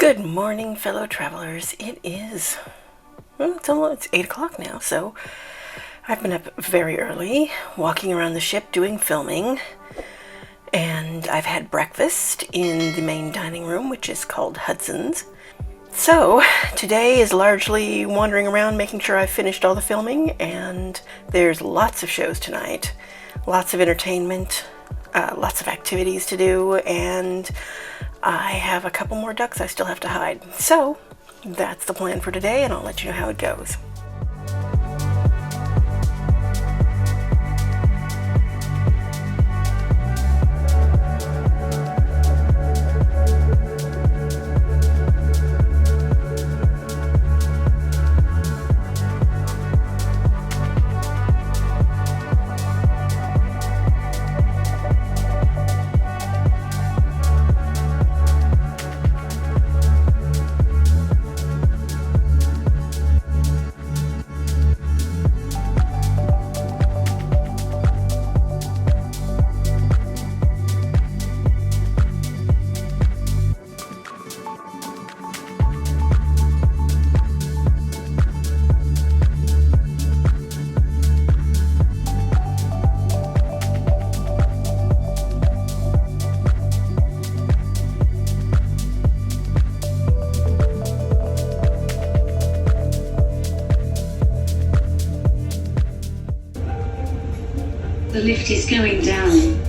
Good morning, fellow travelers. It's 8 o'clock now, so I've been up very early, walking around the ship doing filming, and I've had breakfast in the main dining room, which is called Hudson's. So today is largely wandering around making sure I've finished all the filming, and there's lots of shows tonight, lots of entertainment, lots of activities to do, and I have a couple more ducks I still have to hide. So that's the plan for today, and I'll let you know how it goes. The lift is going down.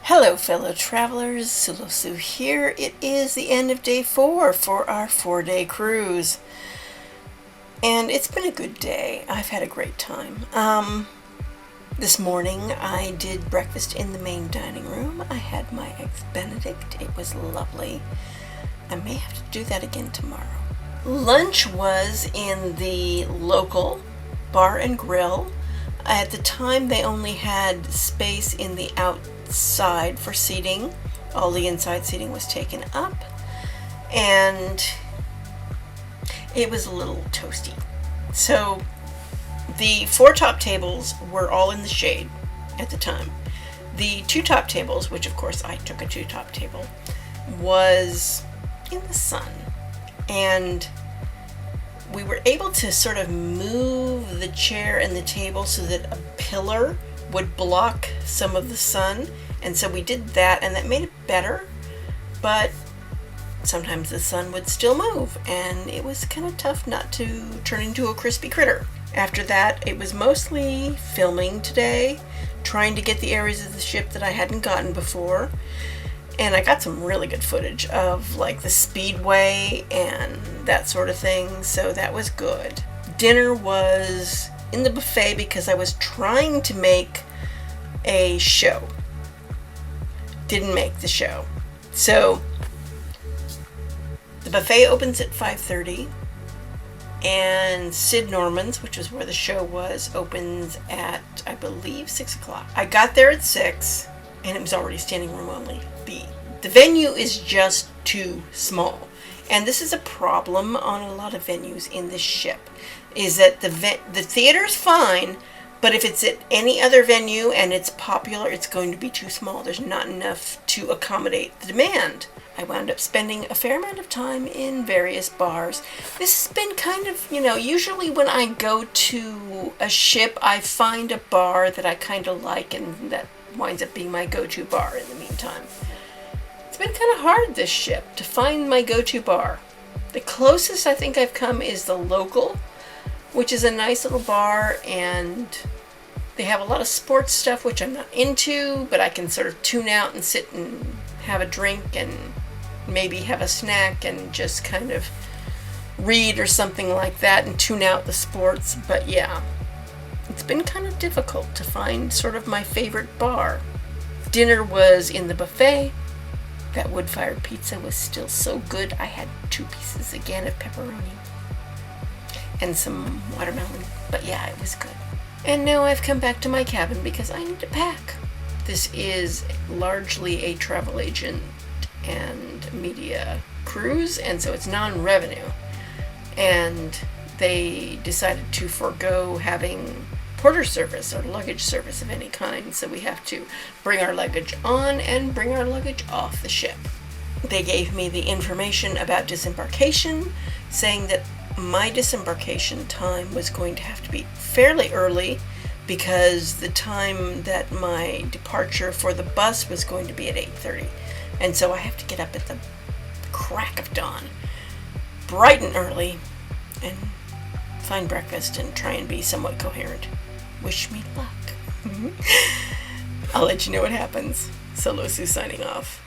Hello, fellow travelers. Sulusu here. It is the end of day 4 for our 4-day cruise. And it's been a good day. I've had a great time. This morning I did breakfast in the main dining room. I had my Eggs Benedict. It was lovely. I may have to do that again tomorrow. Lunch was in the local bar and grill. At the time they only had space in the outside for seating. All the inside seating was taken up, and it was a little toasty. So the 4 top tables were all in the shade at the time. The 2 top tables, which of course I took a 2 top table, was in the sun, and we were able to sort of move the chair and the table so that a pillar would block some of the sun, and so we did that, and that made it better. But sometimes the sun would still move, and it was kind of tough not to turn into a crispy critter. After that, it was mostly filming today, trying to get the areas of the ship that I hadn't gotten before, and I got some really good footage of like the speedway and that sort of thing, so that was good. Dinner was in the buffet because I was trying to make a show. Didn't make the show. So the buffet opens at 5:30, and Sid Norman's, which is where the show was, opens at, I believe, 6 o'clock. I got there at 6, and it was already standing room only. The venue is just too small, and this is a problem on a lot of venues in this ship, is that the theater's fine, but if it's at any other venue and it's popular, it's going to be too small. There's not enough to accommodate the demand. I wound up spending a fair amount of time in various bars. This has been kind of, usually when I go to a ship, I find a bar that I kind of like, and that winds up being my go-to bar in the meantime. It's been kind of hard this ship to find my go-to bar. The closest I think I've come is the local, which is a nice little bar, and They have a lot of sports stuff, which I'm not into, but I can sort of tune out and sit and have a drink and maybe have a snack and just kind of read or something like that and tune out the sports. But yeah, it's been kind of difficult to find sort of my favorite bar. Dinner was in the buffet. That wood-fired pizza was still so good. I had 2 pieces again of pepperoni and some watermelon. But yeah, it was good. And now I've come back to my cabin because I need to pack. This is largely a travel agent and media cruise, and so it's non-revenue. And they decided to forego having porter service or luggage service of any kind, so we have to bring our luggage on and bring our luggage off the ship. They gave me the information about disembarkation, saying that my disembarkation time was going to have to be fairly early because the time that my departure for the bus was going to be at 8:30. And so I have to get up at the crack of dawn, bright and early, and find breakfast and try and be somewhat coherent. Wish me luck. I'll let you know what happens. Solo Sue signing off.